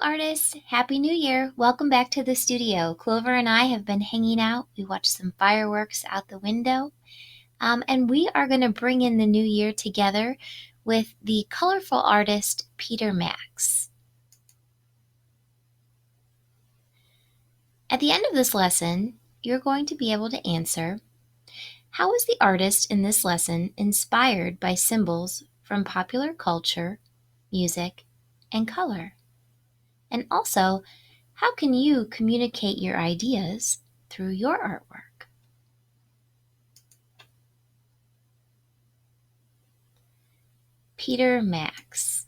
artists. Happy New Year. Welcome back to the studio. Clover and I have been hanging out. We watched some fireworks out the window. And we are going to bring in the new year together with the colorful artist Peter Max. At the end of this lesson, you're going to be able to answer, how is the artist in this lesson inspired by symbols from popular culture, music, and color? And also, how can you communicate your ideas through your artwork? Peter Max.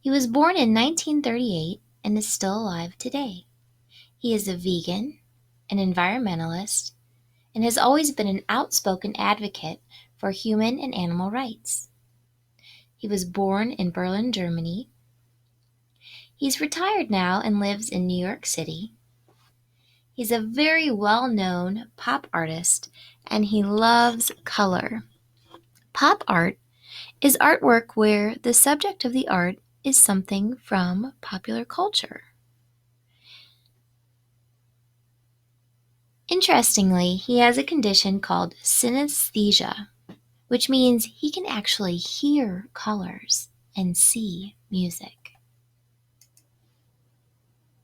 He was born in 1938 and is still alive today. He is a vegan, an environmentalist, and has always been an outspoken advocate for human and animal rights. He was born in Berlin, Germany. He's retired now and lives in New York City. He's a very well-known pop artist, and he loves color. Pop art is artwork where the subject of the art is something from popular culture. Interestingly, he has a condition called synesthesia, which means he can actually hear colors and see music.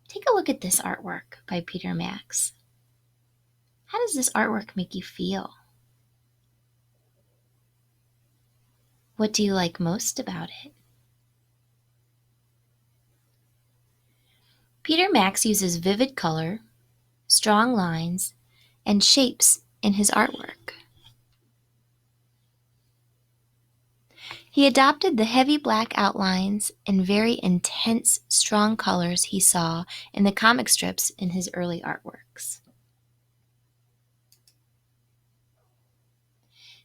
Take a look at this artwork by Peter Max. How does this artwork make you feel? What do you like most about it? Peter Max uses vivid color, strong lines, and shapes in his artwork. He adopted the heavy black outlines and very intense, strong colors he saw in the comic strips in his early artworks.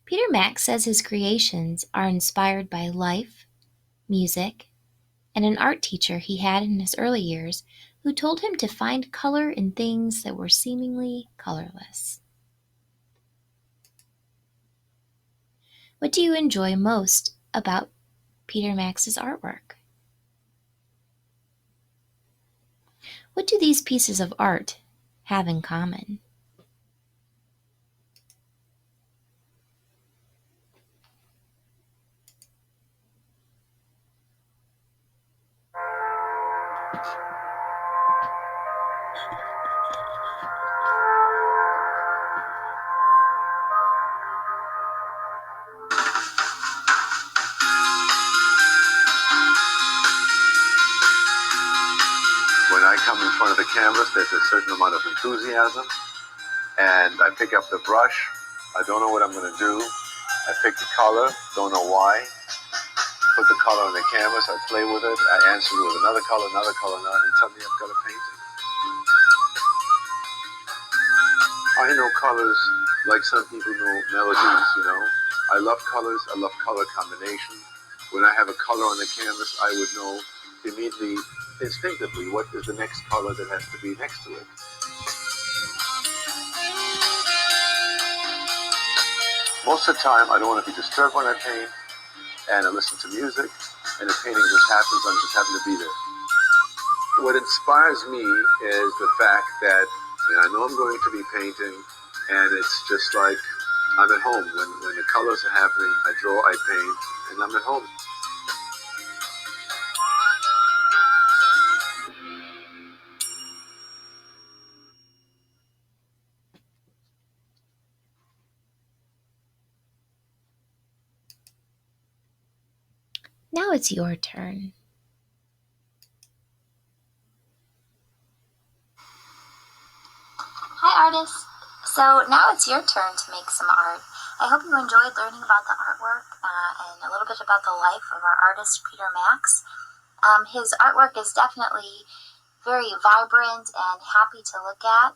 Peter Max says his creations are inspired by life, music, and an art teacher he had in his early years who told him to find color in things that were seemingly colorless. What do you enjoy most about Peter Max's artwork? What do these pieces of art have in common? When I come in front of the canvas, there's a certain amount of enthusiasm, and I pick up the brush. I don't know what I'm going to do. I pick the color, don't know why. Put the color on the canvas, I play with it, I answer it with another color, and suddenly I've got a painting. I know colors like some people know melodies, I love colors, I love color combination. When I have a color on the canvas, I would know immediately, instinctively, what is the next color that has to be next to it. Most of the time, I don't want to be disturbed when I paint, and I listen to music, and the painting just happens, I'm just happen to be there. What inspires me is the fact that I know I'm going to be painting, and it's just like I'm at home. When the colors are happening, I draw, I paint, and I'm at home. Now it's your turn. Hi artists! So now it's your turn to make some art. I hope you enjoyed learning about the artwork and a little bit about the life of our artist Peter Max. His artwork is definitely very vibrant and happy to look at.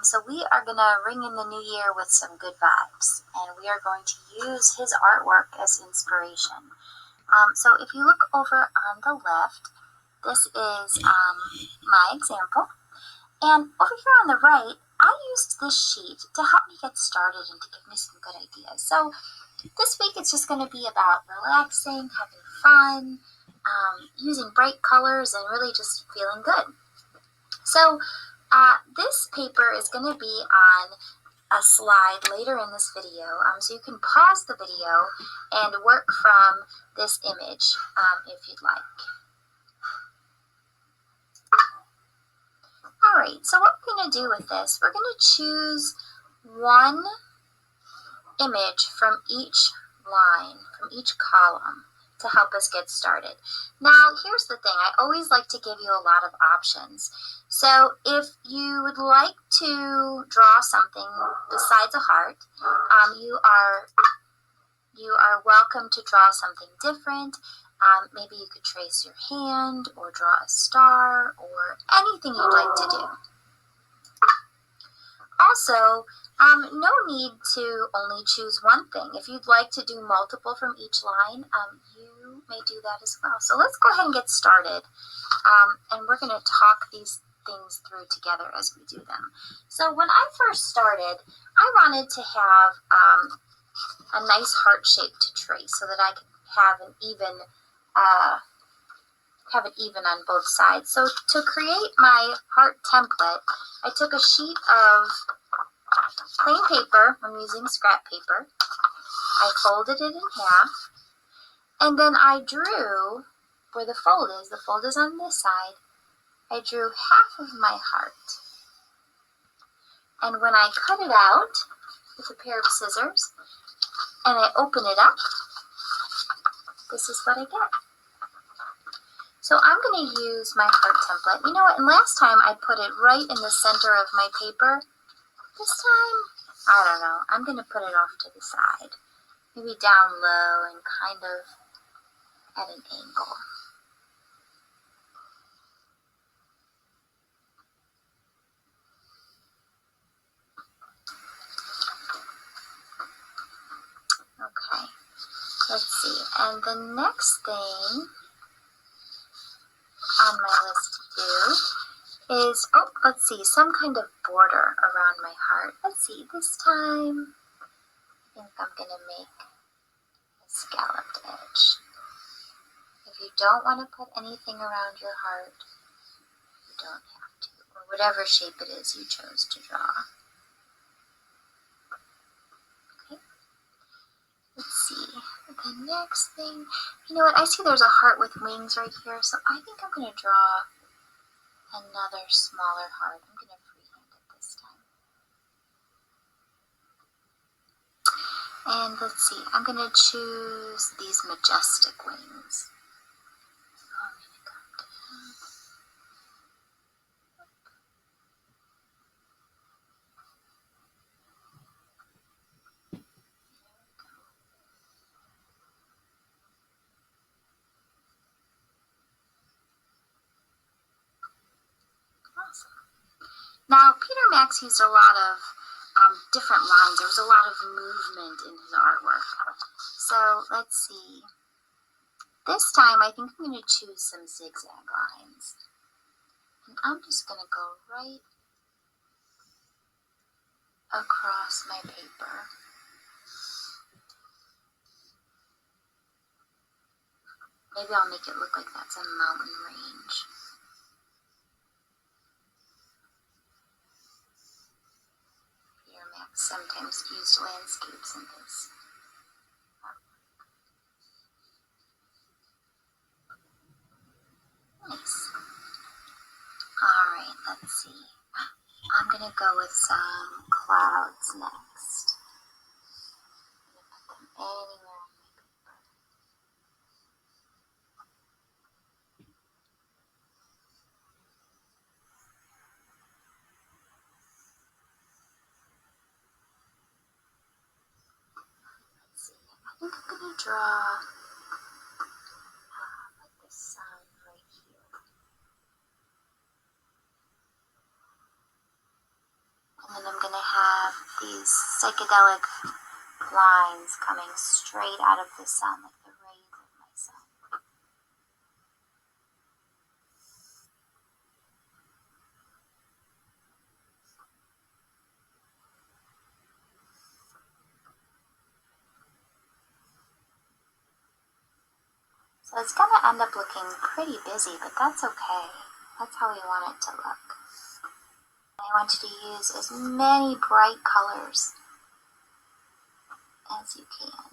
So we are going to ring in the new year with some good vibes, and we are going to use his artwork as inspiration. So if you look over on the left, this is my example. And over here on the right, I used this sheet to help me get started and to give me some good ideas. So this week it's just going to be about relaxing, having fun, using bright colors and really just feeling good. So this paper is going to be on a slide later in this video, so you can pause the video and work from this image if you'd like. Alright, so what we're going to do with this, we're going to choose one image from each line, from each column, to help us get started. Now, here's the thing. I always like to give you a lot of options. So if you would like to draw something besides a heart, you are welcome to draw something different. Maybe you could trace your hand or draw a star or anything you'd like to do. Also, no need to only choose one thing. If you'd like to do multiple from each line, you may do that as well. So let's go ahead and get started. And we're going to talk these things through together as we do them. So when I first started, I wanted to have a nice heart shape to trace so that I could have an even on both sides. So to create my heart template, I took a sheet of plain paper. I'm using scrap paper. I folded it in half, and then I drew where the fold is. The fold is on this side. I drew half of my heart. And when I cut it out with a pair of scissors and I open it up, this is what I get. So I'm going to use my heart template. You know what? And last time I put it right in the center of my paper. This time, I don't know. I'm going to put it off to the side. Maybe down low and kind of at an angle. Okay, let's see. And the next thing on my list to do is, let's see, some kind of border around my heart. Let's see, this time I think I'm going to make a scalloped edge. If you don't want to put anything around your heart, you don't have to, or whatever shape it is you chose to draw. Okay, let's see, the next thing, you know what, I see there's a heart with wings right here, so I think I'm going to draw another smaller heart. I'm going to freehand it this time. And let's see, I'm going to choose these majestic wings. I'm going to come down. Awesome. Now, Peter Max used a lot of different lines. There was a lot of movement in his artwork. So let's see. This time, I think I'm going to choose some zigzag lines. And I'm just going to go right across my paper. Maybe I'll make it look like that's a mountain range. Peter Max sometimes used landscapes in his artwork. Nice. Alright, let's see. I'm going to go with some clouds next. I'm going to put them anywhere on my paper. Let's see. I think I'm going to draw like the sun right here. And then I'm going to have these psychedelic lines coming straight out of the sun, like the rays of my sun. So it's going to end up looking pretty busy, but that's okay. That's how we want it to look. I want you to use as many bright colors as you can.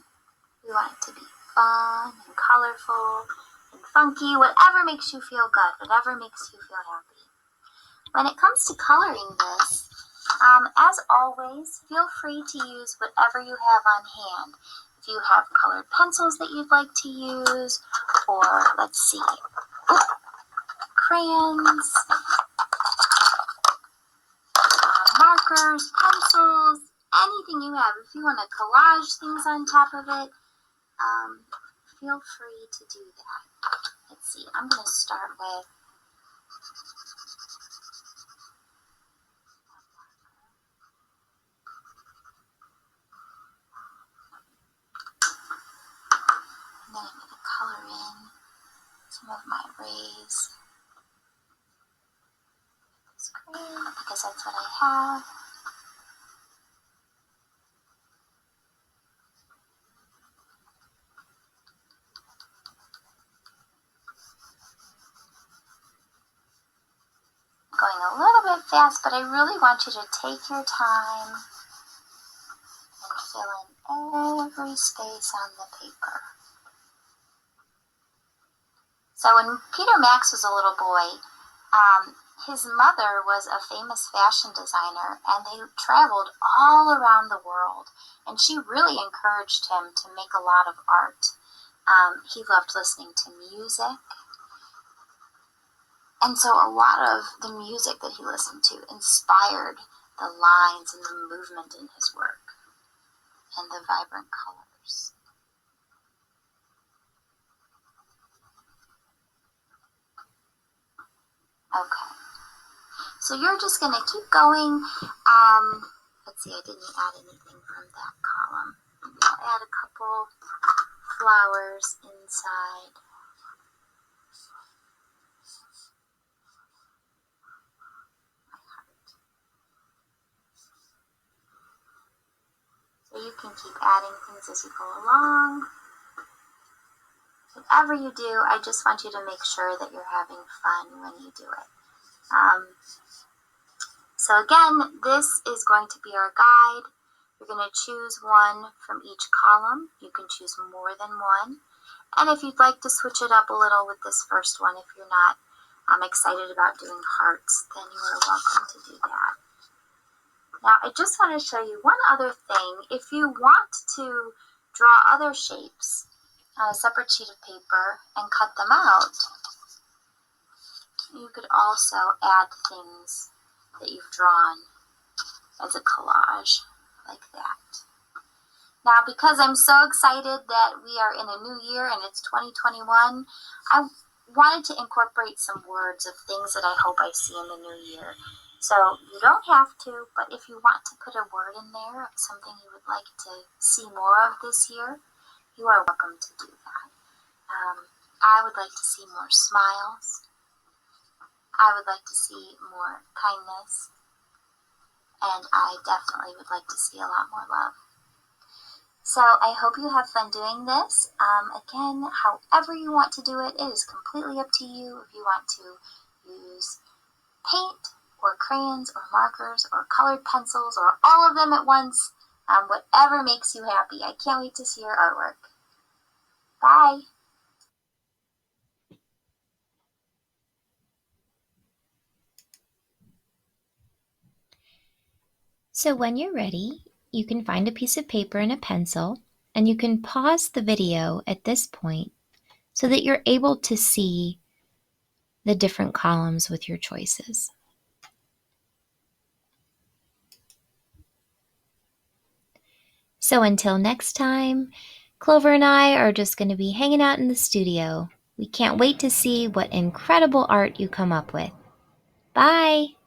We want it to be fun and colorful and funky, whatever makes you feel good, whatever makes you feel happy. When it comes to coloring this, as always, feel free to use whatever you have on hand. If you have colored pencils that you'd like to use, or let's see, crayons, markers, pencils, anything you have. If you want to collage things on top of it, feel free to do that. Let's see, I'm going to start with and then I'm going to color in some of my rays. This crayon, because that's what I have. Going a little bit fast, but I really want you to take your time and fill in every space on the paper. So when Peter Max was a little boy, his mother was a famous fashion designer, and they traveled all around the world, and she really encouraged him to make a lot of art. He loved listening to music, and so a lot of the music that he listened to inspired the lines and the movement in his work and the vibrant colors. Okay, so you're just going to keep going. Let's see, I didn't add anything from that column. Maybe I'll add a couple flowers inside. So you can keep adding things as you go along. Whatever you do, I just want you to make sure that you're having fun when you do it. So again, this is going to be our guide. You're going to choose one from each column. You can choose more than one. And if you'd like to switch it up a little with this first one, if you're not excited about doing hearts, then you are welcome to do that. Now, I just want to show you one other thing. If you want to draw other shapes on a separate sheet of paper and cut them out, you could also add things that you've drawn as a collage, like that. Now, because I'm so excited that we are in a new year and it's 2021, I wanted to incorporate some words of things that I hope I see in the new year. So you don't have to, but if you want to put a word in there of something you would like to see more of this year, you are welcome to do that. I would like to see more smiles. I would like to see more kindness. And I definitely would like to see a lot more love. So I hope you have fun doing this. Again, however you want to do it, it is completely up to you. If you want to use paint or crayons or markers or colored pencils or all of them at once, whatever makes you happy. I can't wait to see your artwork. Bye. So when you're ready, you can find a piece of paper and a pencil, and you can pause the video at this point so that you're able to see the different columns with your choices. So until next time, Clover and I are just going to be hanging out in the studio. We can't wait to see what incredible art you come up with. Bye!